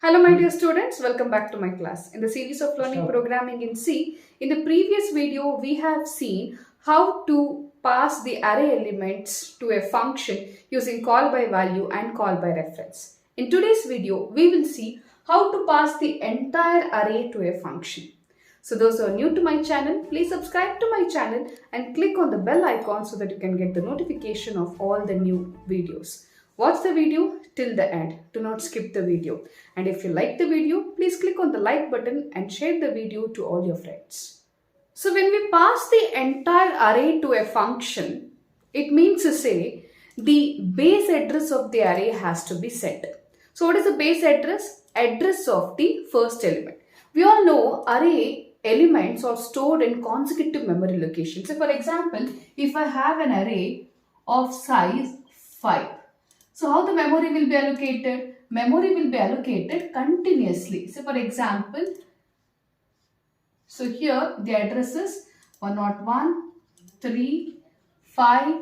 Hello my dear students, welcome back to my class. In the series of learning programming in C, in the previous video we have seen how to pass the array elements to a function using call by value and call by reference. In today's video, we will see how to pass the entire array to a function. So those who are new to my channel, please subscribe to my channel and click on the bell icon so that you can get the notification of all the new videos. Watch the video till the end. Do not skip the video. And if you like the video, please click on the like button and share the video to all your friends. So when we pass the entire array to a function, it means to say the base address of the array has to be set. So what is the base address? Address of the first element. We all know array elements are stored in consecutive memory locations. So for example, if I have an array of size 5, so how the memory will be allocated? Memory will be allocated continuously. So for example, so here the address is 101, 3, 5,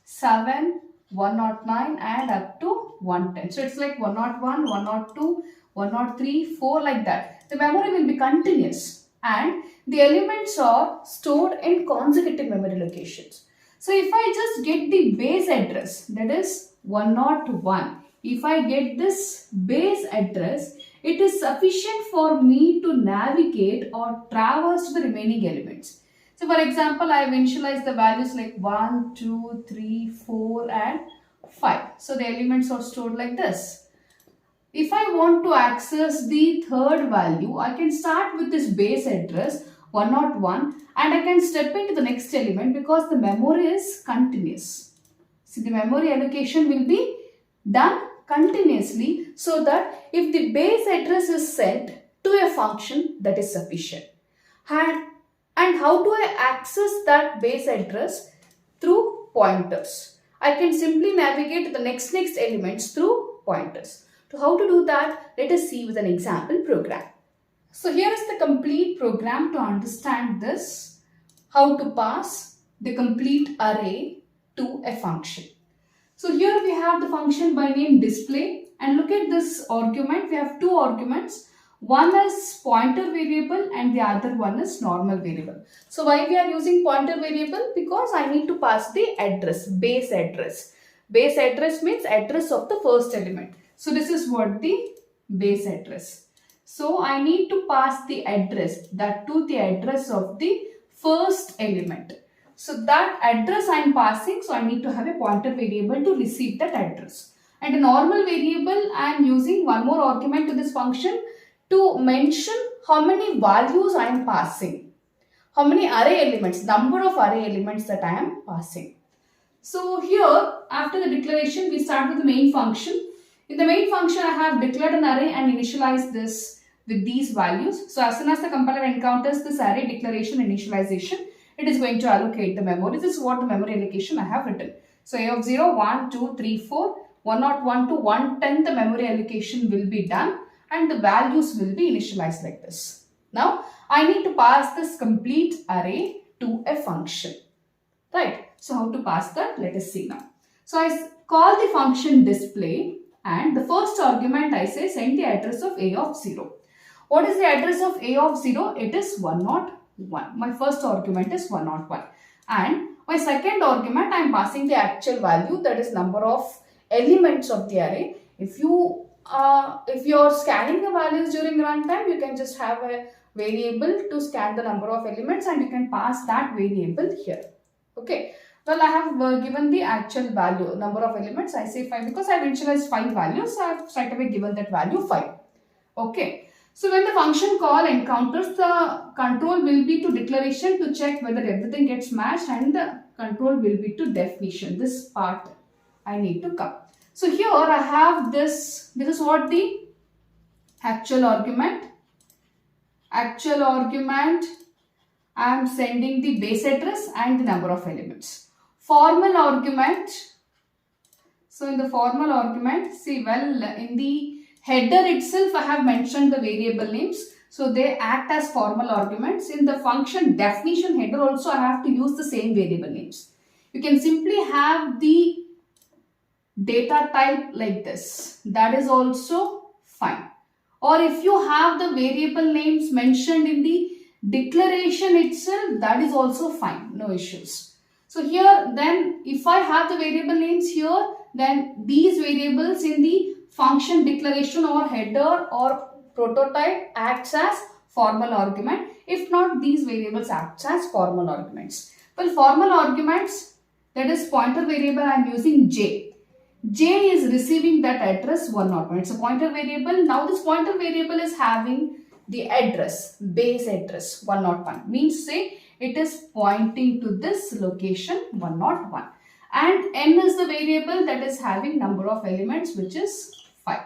7, 109 and up to 110. So it's like 101, 102, 103, 4 like that. The memory will be continuous and the elements are stored in consecutive memory locations. So if I just get the base address, that is 101. If I get this base address, it is sufficient for me to navigate or traverse to the remaining elements. So for example, I have initialized the values like 1, 2, 3, 4 and 5. So the elements are stored like this. If I want to access the third value, I can start with this base address 101 and I can step into the next element because the memory is continuous. See, the memory allocation will be done continuously so that if the base address is sent to a function, that is sufficient. And how do I access that base address? Through pointers. I can simply navigate to the next elements through pointers. So how to do that? Let us see with an example program. So here is the complete program to understand this, how to pass the complete array to a function. So here we have the function by name display and look at this argument. We have two arguments. One is pointer variable and the other one is normal variable. So why we are using pointer variable? Because I need to pass the address, base address. Base address means address of the first element. So this is what the base address. So I need to pass the address, that to the address of the first element. So that address I am passing, so I need to have a pointer variable to receive that address. And a normal variable, I am using one more argument to this function to mention how many values I am passing. How many array elements, number of array elements that I am passing. So here, after the declaration, we start with the main function. In the main function, I have declared an array and initialized this with these values. So as soon as the compiler encounters this array declaration initialization, it is going to allocate the memory. This is what the memory allocation I have written. So A of 0, 1, 2, 3, 4, 101 to 110 the memory allocation will be done and the values will be initialized like this. Now I need to pass this complete array to a function. Right. So how to pass that? Let us see now. So I call the function display and the first argument I say send the address of A of 0. What is the address of A of 0? It is 101. My first argument is 101 and my second argument I am passing the actual value, that is number of elements of the array. If you are scanning the values during runtime, you can just have a variable to scan the number of elements and you can pass that variable here. Okay. Well, I have given the actual value, number of elements. I say 5 because I have initialized 5 values. So I have straight away given that value 5. Okay. So when the function call encounters, the control will be to declaration to check whether everything gets matched and the control will be to definition. This part I need to come. So here I have this is what the actual argument. Actual argument, I am sending the base address and the number of elements. Formal argument. So in the formal argument, see, well, in the header itself I have mentioned the variable names. So they act as formal arguments. In the function definition header also I have to use the same variable names. You can simply have the data type like this. That is also fine. or if you have the variable names mentioned in the declaration itself, that is also fine, no issues. So here then if I have the variable names here, then these variables in the function declaration or header or prototype acts as formal argument. If not, these variables acts as formal arguments. Well, formal arguments, that is pointer variable, I am using j. J is receiving that address 101. It's a pointer variable. Now this pointer variable is having the address, base address 101. Means say it is pointing to this location 101. And n is the variable that is having number of elements, which is 5.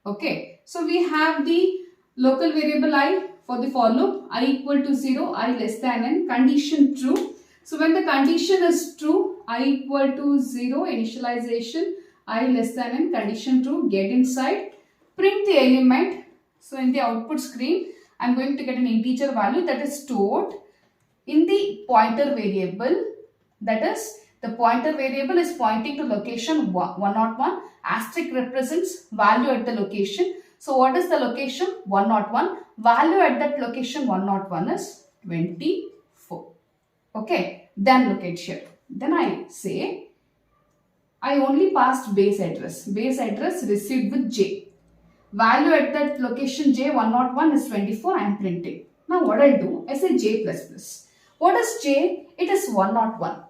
Okay. So we have the local variable I for the for loop, I equal to 0, I less than n, condition true. So when the condition is true, I equal to 0, initialization, I less than n, condition true, get inside, print the element. So in the output screen, I am going to get an integer value that is stored in the pointer variable. That is, the pointer variable is pointing to location 101, asterisk represents value at the location. So what is the location? 101. Value at that location 101 is 24. Okay, then look at here. Then I say, I only passed base address. Base address received with j. Value at that location j 101 is 24. I am printing. Now what I'll do, I say j plus plus. What is j? It is 101.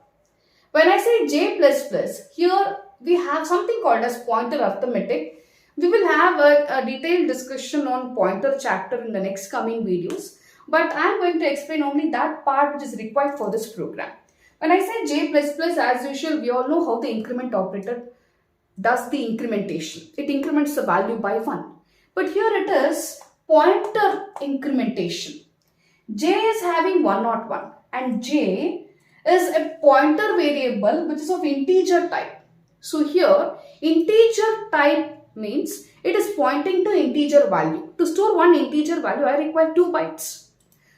When I say j plus plus, here we have something called as pointer arithmetic. We will have a detailed discussion on pointer chapter in the next coming videos. But I am going to explain only that part which is required for this program. When I say j plus plus, as usual, we all know how the increment operator does the incrementation. It increments the value by 1. But here it is pointer incrementation. J is having 101 and j is a pointer variable which is of integer type. So here integer type means it is pointing to integer value. To store one integer value, I require 2 bytes.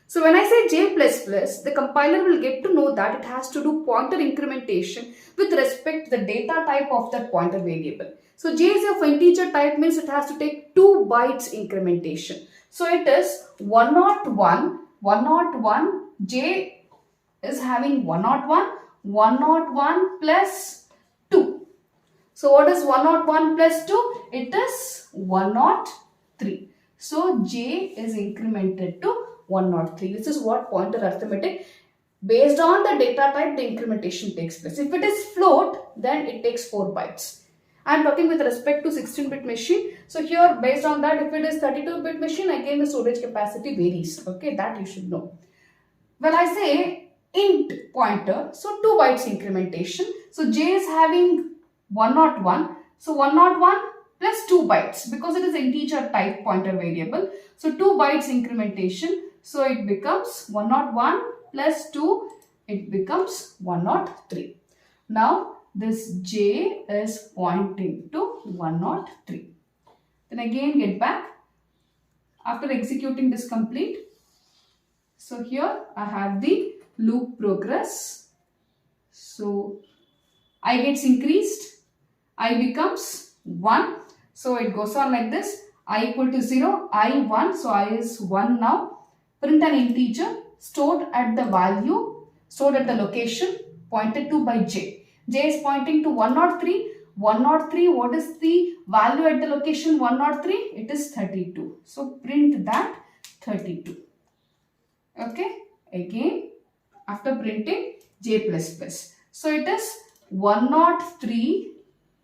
So when I say j plus plus, the compiler will get to know that it has to do pointer incrementation with respect to the data type of that pointer variable. So j is of integer type means it has to take 2 bytes incrementation. So it is 101, 101, j is having 101, 101 plus 2. So what is 101 plus 2? It is 103. So j is incremented to 103. This is what pointer arithmetic. Based on the data type, the incrementation takes place. If it is float, then it takes 4 bytes. I am talking with respect to 16-bit machine. So here, based on that, if it is 32-bit machine, again the storage capacity varies. Okay, that you should know. When I say int pointer, so 2 bytes incrementation. So j is having 101. So 101 plus 2 bytes because it is integer type pointer variable. So 2 bytes incrementation. So it becomes 101 plus 2, it becomes 103. Now this j is pointing to 103. Then again get back after executing this complete. So here I have the loop progress. So I gets increased, I becomes 1. So it goes on like this. I equal to 0, I 1. So I is 1 now. Print an integer stored at the value, stored at the location pointed to by j. J is pointing to 103. 103, what is the value at the location 103? It is 32. So print that 32. Okay. Again, after printing j plus plus. So it is 103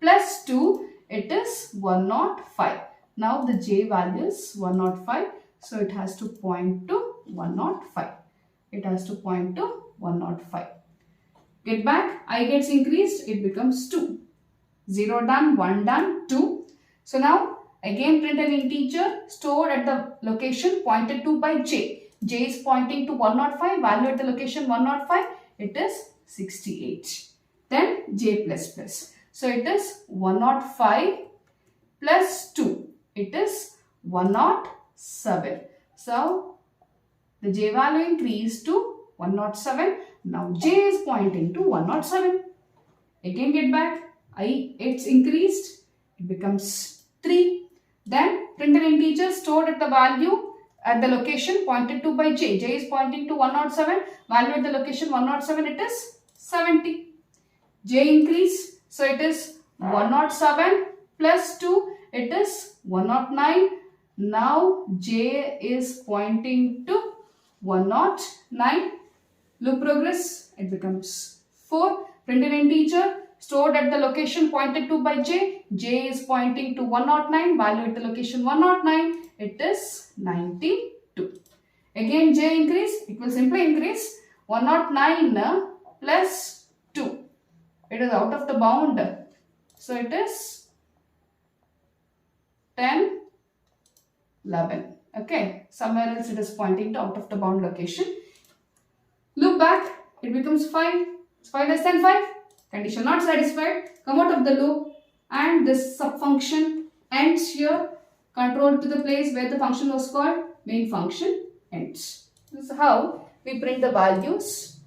plus 2. It is 105. Now the j value is 105. So it has to point to 105. It has to point to 105. Get back. I gets increased. It becomes 2. 0 done. 1 done. 2. So now again print an integer stored at the location pointed to by j. J is pointing to 105. Value at the location 105. It is 68. Then j plus plus. So it is 105 plus 2. It is 107. So the j value increased to 107. Now j is pointing to 107. Again get back. It's increased. It becomes 3. Then print an integer stored at the value at the location pointed to by j. J is pointing to 107. Value at the location 107, it is 70. J increase, so it is 107 plus 2, it is 109. Now j is pointing to 109. Loop progress, it becomes 4. Print an integer stored at the location pointed to by j. J is pointing to 109. Value at the location 109, it is 92. Again j increase, it will simply increase 109 plus 2. It is out of the bound. So it is 10, 11. Okay. Somewhere else it is pointing to out of the bound location. Loop back. It becomes 5. Is 5 less than 5? Condition not satisfied. Come out of the loop. And this subfunction ends here. Control to the place where the function was called. Main function ends. This is how we print the values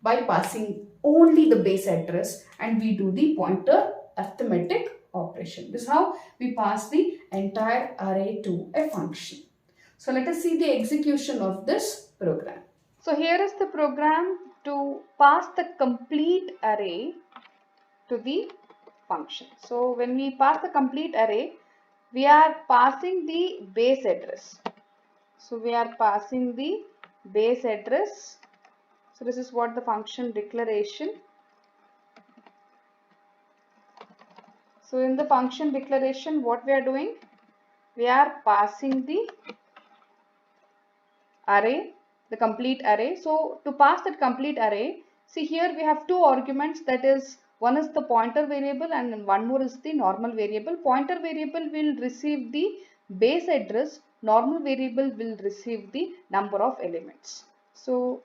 by passing only the base address, and we do the pointer arithmetic operation. This is how we pass the entire array to a function. So let us see the execution of this program. So here is the program to pass the complete array to the function. So when we pass the complete array, we are passing the base address. So we are passing the base address. So this is what the function declaration. So in the function declaration, what we are doing? We are passing the array, the complete array. So to pass that complete array, see here we have two arguments, that is, one is the pointer variable and one more is the normal variable. Pointer variable will receive the base address, normal variable will receive the number of elements. So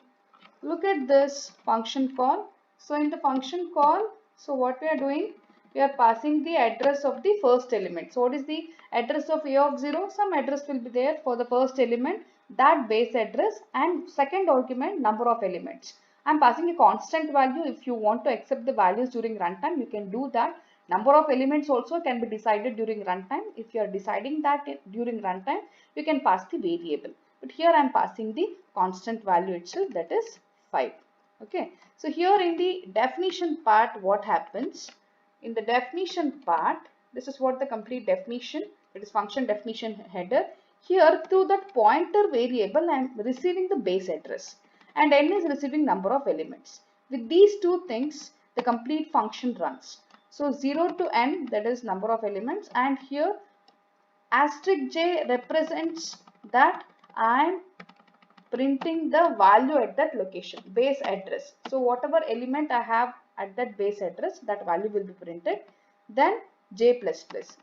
look at this function call. So in the function call, so what we are doing? We are passing the address of the first element. So what is the address of a of 0? Some address will be there for the first element, that base address, and second argument number of elements. I am passing a constant value. If you want to accept the values during runtime, you can do that. Number of elements also can be decided during runtime. If you are deciding that during runtime, you can pass the variable. But here I am passing the constant value itself, that is 5. Okay. So here in the definition part, what happens? In the definition part, this is what the complete definition, it is function definition header. Here through that pointer variable, I am receiving the base address and n is receiving number of elements. With these two things, the complete function runs. So 0 to n, that is number of elements, and here asterisk j represents that I am printing the value at that location, base address. So whatever element I have at that base address, that value will be printed. Then j++.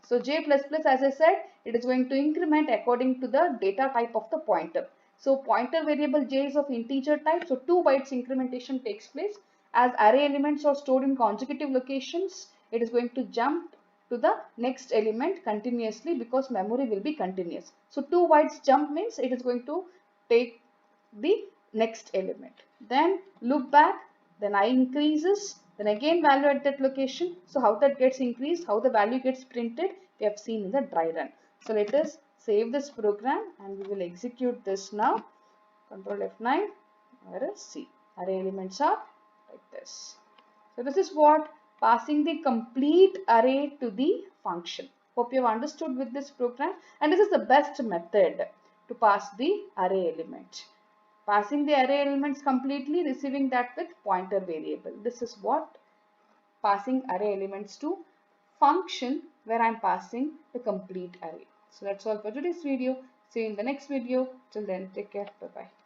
So j++, as I said, it is going to increment according to the data type of the pointer. So pointer variable j is of integer type, so 2 bytes incrementation takes place. As array elements are stored in consecutive locations, it is going to jump to the next element continuously because memory will be continuous. So 2 bytes jump means it is going to take the next element. Then loop back, then I increases, then again value at that location. So how that gets increased, how the value gets printed, we have seen in the dry run. So let us save this program and we will execute this now. Control F9, where is C? Array elements are like this. So this is what passing the complete array to the function. Hope you have understood with this program, and this is the best method to pass the array element. Passing the array elements completely, receiving that with pointer variable. This is what passing array elements to function, where I am passing the complete array. So that's all for today's video. See you in the next video. Till then, take care. Bye-bye.